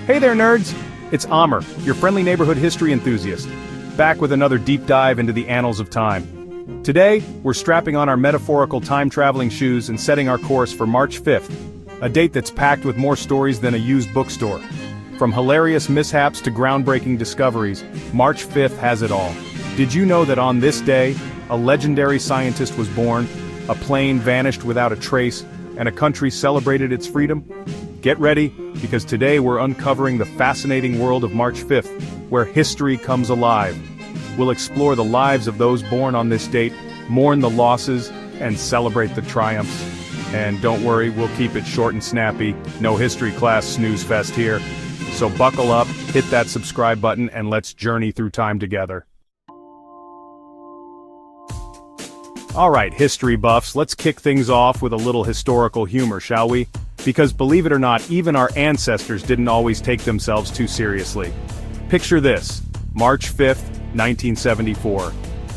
Hey there, nerds! It's Amr, your friendly neighborhood history enthusiast, back with another deep dive into the annals of time. Today, we're strapping on our metaphorical time-traveling shoes and setting our course for March 5th, a date that's packed with more stories than a used bookstore. From hilarious mishaps to groundbreaking discoveries, March 5th has it all. Did you know that on this day, a legendary scientist was born, a plane vanished without a trace, and a country celebrated its freedom? Get ready, because today we're uncovering the fascinating world of March 5th, where history comes alive. We'll explore the lives of those born on this date, mourn the losses, and celebrate the triumphs. And don't worry, we'll keep it short and snappy, no history class snooze fest here. So buckle up, hit that subscribe button, and let's journey through time together. Alright, history buffs, let's kick things off with a little historical humor, shall we? Because believe it or not, even our ancestors didn't always take themselves too seriously. Picture this, March 5th, 1974.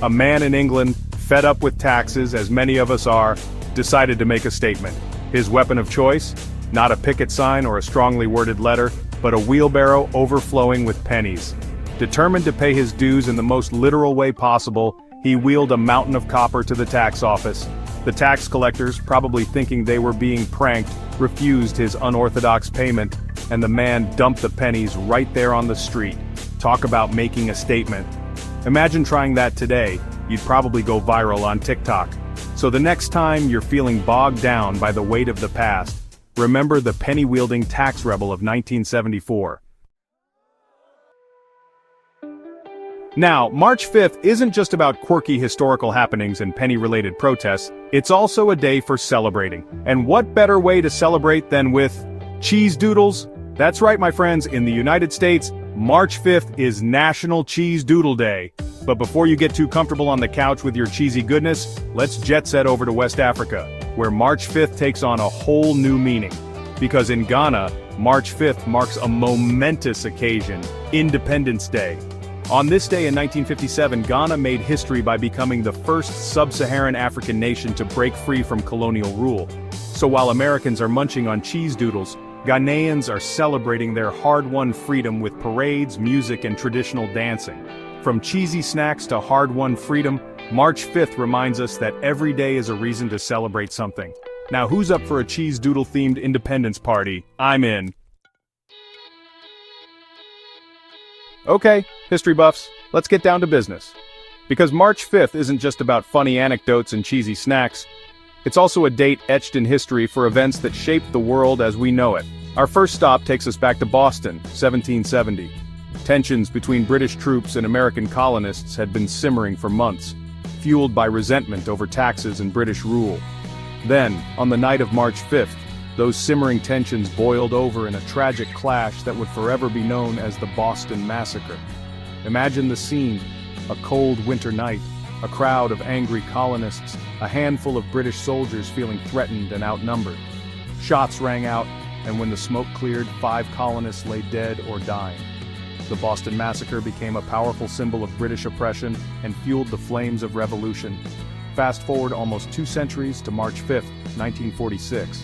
A man in England, fed up with taxes, as many of us are, decided to make a statement. His weapon of choice? Not a picket sign or a strongly worded letter, but a wheelbarrow overflowing with pennies. Determined to pay his dues in the most literal way possible, he wheeled a mountain of copper to the tax office. The tax collectors, probably thinking they were being pranked, refused his unorthodox payment, and the man dumped the pennies right there on the street. Talk about making a statement. Imagine trying that today, you'd probably go viral on TikTok. So the next time you're feeling bogged down by the weight of the past, remember the penny-wielding tax rebel of 1974. Now, March 5th isn't just about quirky historical happenings and penny-related protests, it's also a day for celebrating. And what better way to celebrate than with cheese doodles? That's right, my friends, in the United States, March 5th is National Cheese Doodle Day. But before you get too comfortable on the couch with your cheesy goodness, let's jet set over to West Africa, where March 5th takes on a whole new meaning. Because in Ghana, March 5th marks a momentous occasion, Independence Day. On this day in 1957, Ghana made history by becoming the first sub-Saharan African nation to break free from colonial rule. So while Americans are munching on cheese doodles, Ghanaians are celebrating their hard-won freedom with parades, music, and traditional dancing. From cheesy snacks to hard-won freedom, March 5th reminds us that every day is a reason to celebrate something. Now who's up for a cheese doodle-themed independence party? I'm in. Okay, history buffs, let's get down to business. Because March 5th isn't just about funny anecdotes and cheesy snacks, it's also a date etched in history for events that shaped the world as we know it. Our first stop takes us back to Boston, 1770. Tensions between British troops and American colonists had been simmering for months, fueled by resentment over taxes and British rule. Then, on the night of March 5th, those simmering tensions boiled over in a tragic clash that would forever be known as the Boston Massacre. Imagine the scene, a cold winter night, a crowd of angry colonists, a handful of British soldiers feeling threatened and outnumbered. Shots rang out, and when the smoke cleared, 5 colonists lay dead or dying. The Boston Massacre became a powerful symbol of British oppression and fueled the flames of revolution. Fast forward almost 2 centuries to March 5th, 1946.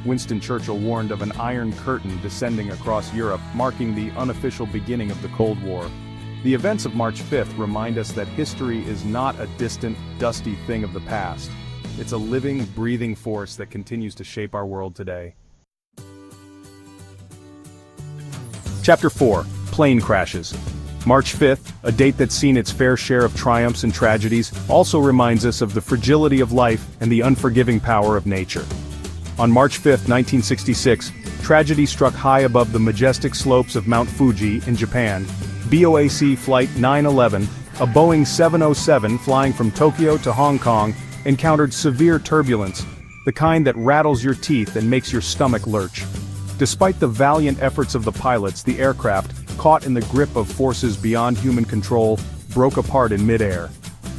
Winston Churchill warned of an Iron Curtain descending across Europe, marking the unofficial beginning of the Cold War. The events of March 5th remind us that history is not a distant, dusty thing of the past. It's a living, breathing force that continues to shape our world today. Chapter 4. Plane Crashes. March 5th, a date that's seen its fair share of triumphs and tragedies, also reminds us of the fragility of life and the unforgiving power of nature. On March 5, 1966, tragedy struck high above the majestic slopes of Mount Fuji in Japan. BOAC Flight 911, a Boeing 707 flying from Tokyo to Hong Kong, encountered severe turbulence, the kind that rattles your teeth and makes your stomach lurch. Despite the valiant efforts of the pilots, the aircraft, caught in the grip of forces beyond human control, broke apart in midair.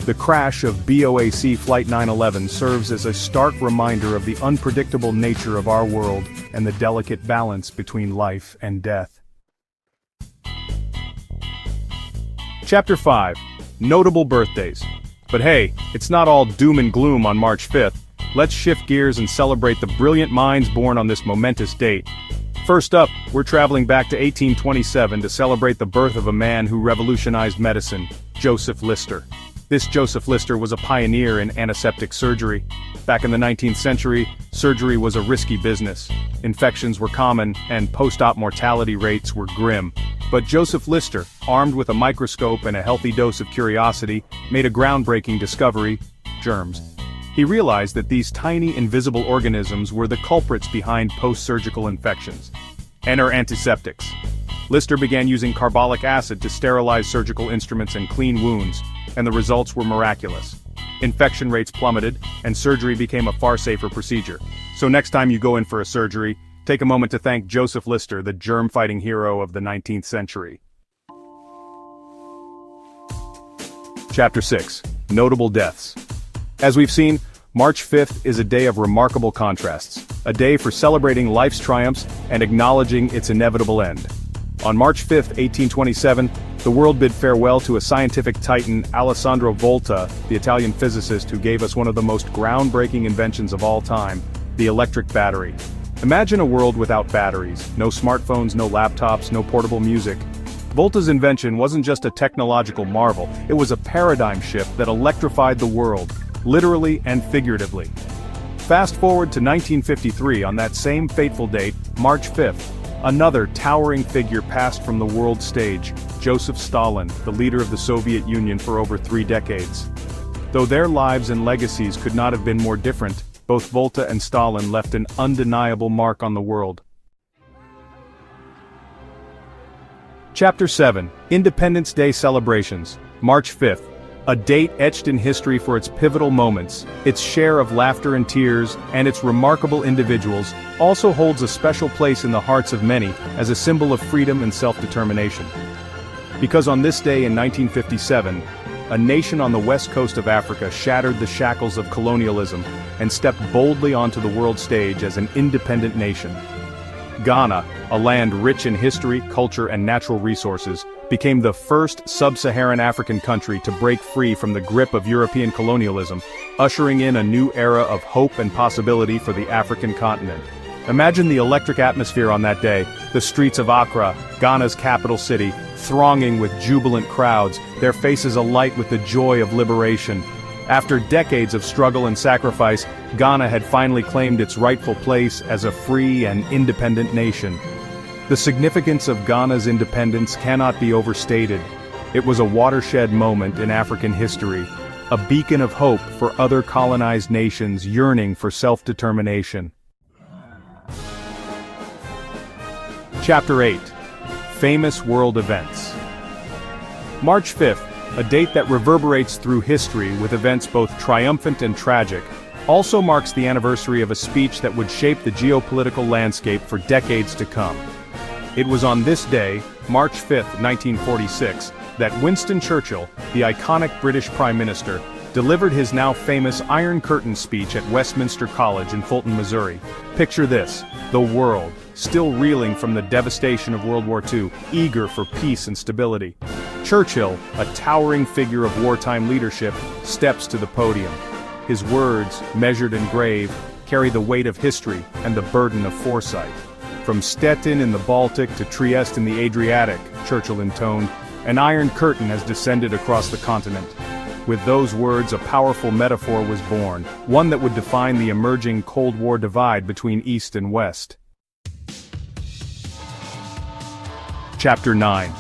The crash of BOAC Flight 911 serves as a stark reminder of the unpredictable nature of our world and the delicate balance between life and death. Chapter 5. Notable birthdays. But hey, it's not all doom and gloom on March 5th. Let's shift gears and celebrate the brilliant minds born on this momentous date. First up, we're traveling back to 1827 to celebrate the birth of a man who revolutionized medicine, Joseph Lister. This Joseph Lister was a pioneer in antiseptic surgery. Back in the 19th century, surgery was a risky business. Infections were common, and post-op mortality rates were grim. But Joseph Lister, armed with a microscope and a healthy dose of curiosity, made a groundbreaking discovery: germs. He realized that these tiny invisible organisms were the culprits behind post-surgical infections. Enter antiseptics. Lister began using carbolic acid to sterilize surgical instruments and clean wounds, and the results were miraculous. Infection rates plummeted, and surgery became a far safer procedure. So next time you go in for a surgery, take a moment to thank Joseph Lister, the germ-fighting hero of the 19th century. Chapter 6. Notable Deaths. As we've seen, March 5th is a day of remarkable contrasts, a day for celebrating life's triumphs and acknowledging its inevitable end. On March 5, 1827, the world bid farewell to a scientific titan, Alessandro Volta, the Italian physicist who gave us one of the most groundbreaking inventions of all time, the electric battery. Imagine a world without batteries, no smartphones, no laptops, no portable music. Volta's invention wasn't just a technological marvel, it was a paradigm shift that electrified the world, literally and figuratively. Fast forward to 1953, on that same fateful date, March 5th, another towering figure passed from the world stage, Joseph Stalin, the leader of the Soviet Union for over 3 decades. Though their lives and legacies could not have been more different, both Volta and Stalin left an undeniable mark on the world. Chapter 7. Independence Day Celebrations. March 5th. A date etched in history for its pivotal moments, its share of laughter and tears, and its remarkable individuals, also holds a special place in the hearts of many as a symbol of freedom and self-determination. Because on this day in 1957, a nation on the west coast of Africa shattered the shackles of colonialism and stepped boldly onto the world stage as an independent nation. Ghana, a land rich in history, culture, and natural resources, became the first sub-Saharan African country to break free from the grip of European colonialism, ushering in a new era of hope and possibility for the African continent. Imagine the electric atmosphere on that day, the streets of Accra, Ghana's capital city, thronging with jubilant crowds, their faces alight with the joy of liberation. After decades of struggle and sacrifice, Ghana had finally claimed its rightful place as a free and independent nation. The significance of Ghana's independence cannot be overstated. It was a watershed moment in African history, a beacon of hope for other colonized nations yearning for self-determination. Chapter 8. Famous World Events. March 5th, a date that reverberates through history with events both triumphant and tragic, also marks the anniversary of a speech that would shape the geopolitical landscape for decades to come. It was on this day, March 5, 1946, that Winston Churchill, the iconic British Prime Minister, delivered his now famous Iron Curtain speech at Westminster College in Fulton, Missouri. Picture this: the world, still reeling from the devastation of World War II, eager for peace and stability. Churchill, a towering figure of wartime leadership, steps to the podium. His words, measured and grave, carry the weight of history and the burden of foresight. From Stettin in the Baltic to Trieste in the Adriatic, Churchill intoned, an iron curtain has descended across the continent. With those words, a powerful metaphor was born, one that would define the emerging Cold War divide between East and West. Chapter 9.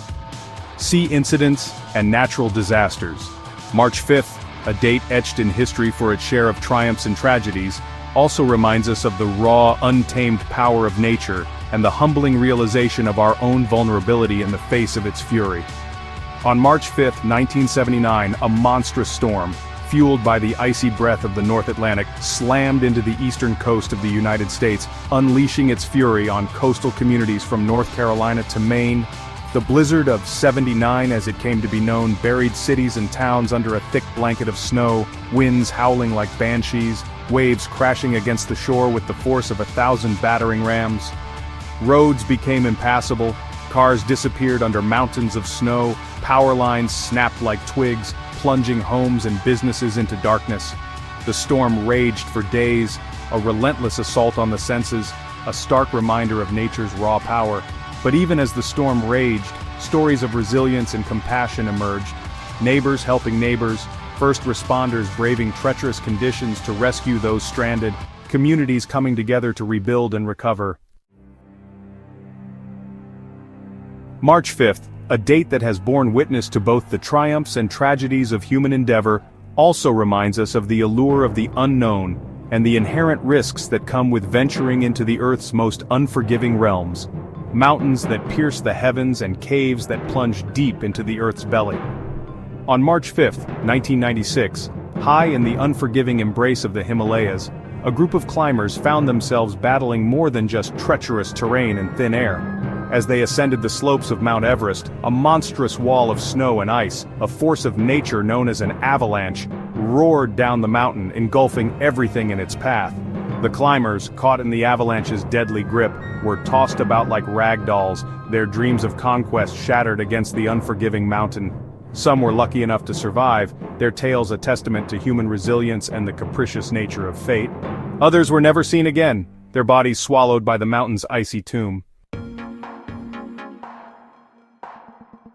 Sea Incidents and Natural Disasters. March 5th, a date etched in history for its share of triumphs and tragedies, also reminds us of the raw, untamed power of nature and the humbling realization of our own vulnerability in the face of its fury. On March 5, 1979, a monstrous storm, fueled by the icy breath of the North Atlantic, slammed into the eastern coast of the United States, unleashing its fury on coastal communities from North Carolina to Maine. The blizzard of '79, as it came to be known, buried cities and towns under a thick blanket of snow, winds howling like banshees, waves crashing against the shore with the force of 1,000 battering rams. Roads became impassable, cars disappeared under mountains of snow, power lines snapped like twigs, plunging homes and businesses into darkness. The storm raged for days, a relentless assault on the senses, a stark reminder of nature's raw power. But even as the storm raged, stories of resilience and compassion emerged. Neighbors helping neighbors, first responders braving treacherous conditions to rescue those stranded, communities coming together to rebuild and recover. March 5th, a date that has borne witness to both the triumphs and tragedies of human endeavor, also reminds us of the allure of the unknown and the inherent risks that come with venturing into the Earth's most unforgiving realms. Mountains that pierce the heavens and caves that plunge deep into the Earth's belly. On March 5, 1996, high in the unforgiving embrace of the Himalayas, a group of climbers found themselves battling more than just treacherous terrain and thin air. As they ascended the slopes of Mount Everest, a monstrous wall of snow and ice, a force of nature known as an avalanche, roared down the mountain, engulfing everything in its path. The climbers, caught in the avalanche's deadly grip, were tossed about like rag dolls, their dreams of conquest shattered against the unforgiving mountain. Some were lucky enough to survive, their tales a testament to human resilience and the capricious nature of fate. Others were never seen again, their bodies swallowed by the mountain's icy tomb.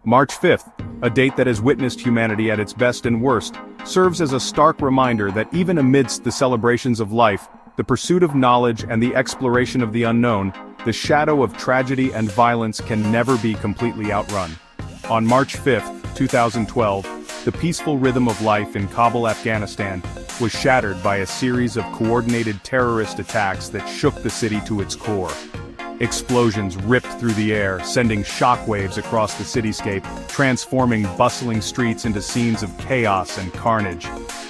March 5th, a date that has witnessed humanity at its best and worst, serves as a stark reminder that even amidst the celebrations of life, the pursuit of knowledge and the exploration of the unknown, the shadow of tragedy and violence can never be completely outrun. On March 5, 2012, the peaceful rhythm of life in Kabul, Afghanistan, was shattered by a series of coordinated terrorist attacks that shook the city to its core. Explosions ripped through the air, sending shockwaves across the cityscape, transforming bustling streets into scenes of chaos and carnage.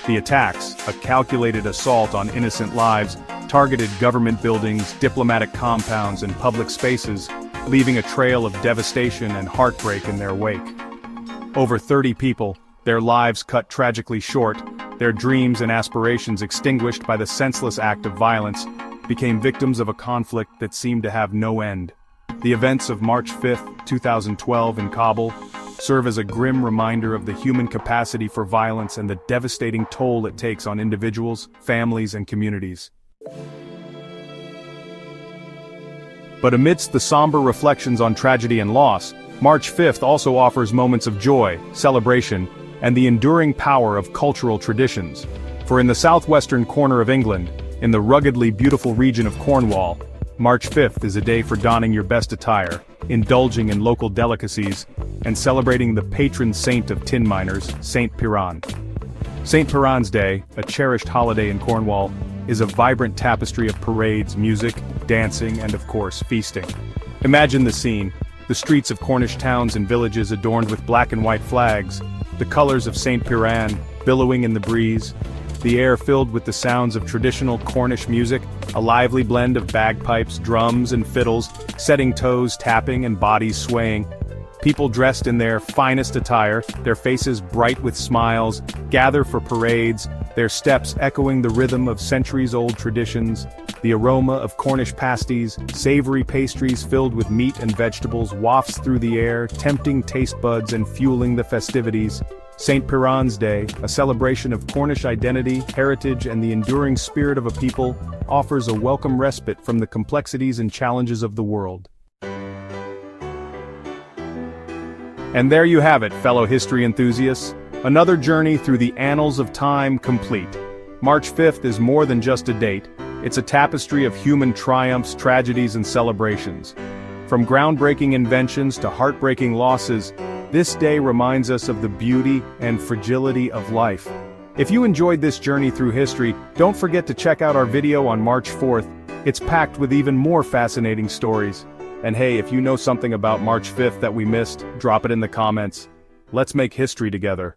The attacks, a calculated assault on innocent lives, targeted government buildings, diplomatic compounds, and public spaces, leaving a trail of devastation and heartbreak in their wake. Over 30 people, their lives cut tragically short, their dreams and aspirations extinguished by the senseless act of violence, became victims of a conflict that seemed to have no end. The events of March 5, 2012 in Kabul serve as a grim reminder of the human capacity for violence and the devastating toll it takes on individuals, families, and communities. But amidst the somber reflections on tragedy and loss, March 5th also offers moments of joy, celebration, and the enduring power of cultural traditions. For in the southwestern corner of England, in the ruggedly beautiful region of Cornwall, March 5th is a day for donning your best attire, indulging in local delicacies, and celebrating the patron saint of tin miners, St. Piran. St. Piran's Day, a cherished holiday in Cornwall, is a vibrant tapestry of parades, music, dancing, and of course, feasting. Imagine the scene, the streets of Cornish towns and villages adorned with black and white flags, the colors of St. Piran billowing in the breeze, the air filled with the sounds of traditional Cornish music, a lively blend of bagpipes, drums, and fiddles, setting toes tapping and bodies swaying. People dressed in their finest attire, their faces bright with smiles, gather for parades, their steps echoing the rhythm of centuries-old traditions. The aroma of Cornish pasties, savory pastries filled with meat and vegetables wafts through the air, tempting taste buds and fueling the festivities. St. Piran's Day, a celebration of Cornish identity, heritage, and the enduring spirit of a people, offers a welcome respite from the complexities and challenges of the world. And there you have it, fellow history enthusiasts. Another journey through the annals of time complete. March 5th is more than just a date. It's a tapestry of human triumphs, tragedies, and celebrations. From groundbreaking inventions to heartbreaking losses, this day reminds us of the beauty and fragility of life. If you enjoyed this journey through history, don't forget to check out our video on March 4th. It's packed with even more fascinating stories. And hey, if you know something about March 5th that we missed, drop it in the comments. Let's make history together.